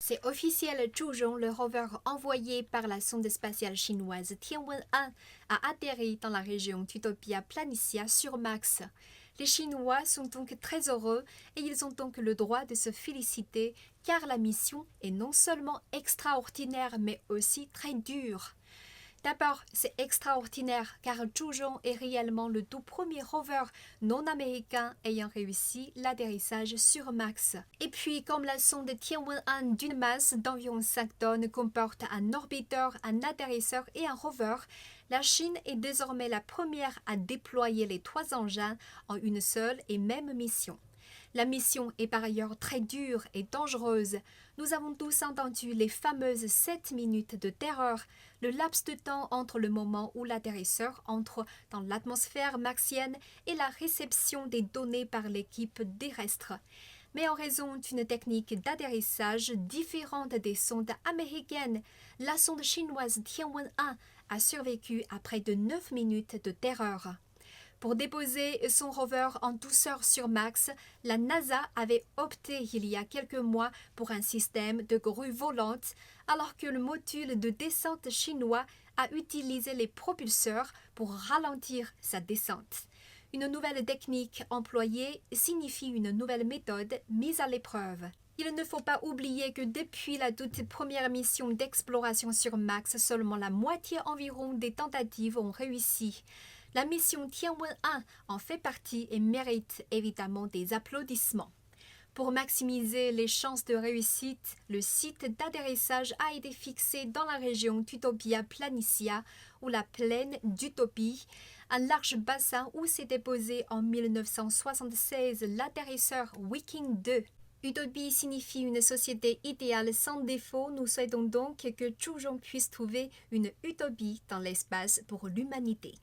C'est officiel, Zhuzhong, le rover envoyé par la sonde spatiale chinoise Tianwen-1, a atterri dans la région d'Utopia Planitia sur Mars. Les Chinois sont donc très heureux et ils ont donc le droit de se féliciter car la mission est non seulement extraordinaire mais aussi très dure. D'abord, c'est extraordinaire car Zhuzhong est réellement le tout premier rover non américain ayant réussi l'atterrissage sur Mars. Et puis, comme la sonde Tianwen-1 d'une masse d'environ 5 tonnes comporte un orbiteur, un atterrisseur et un rover, la Chine est désormais la première à déployer les trois engins en une seule et même mission. La mission est par ailleurs très dure et dangereuse. Nous avons tous entendu les fameuses 7 minutes de terreur, le laps de temps entre le moment où l'atterrisseur entre dans l'atmosphère martienne et la réception des données par l'équipe terrestre. Mais en raison d'une technique d'atterrissage différente des sondes américaines, la sonde chinoise Tianwen-1 a survécu à près de 9 minutes de terreur. Pour déposer son rover en douceur sur Mars, la NASA avait opté il y a quelques mois pour un système de grue volante, alors que le module de descente chinois a utilisé les propulseurs pour ralentir sa descente. Une nouvelle technique employée signifie une nouvelle méthode mise à l'épreuve. Il ne faut pas oublier que depuis la toute première mission d'exploration sur Mars, seulement la moitié environ des tentatives ont réussi. La mission Tianwen-1 en fait partie et mérite évidemment des applaudissements. Pour maximiser les chances de réussite, le site d'atterrissage a été fixé dans la région d'Utopia Planitia ou la plaine d'Utopie, un large bassin où s'est déposé en 1976 l'atterrisseur Viking 2. Utopie signifie une société idéale sans défaut. Nous souhaitons donc que Zhuzhong puisse trouver une utopie dans l'espace pour l'humanité.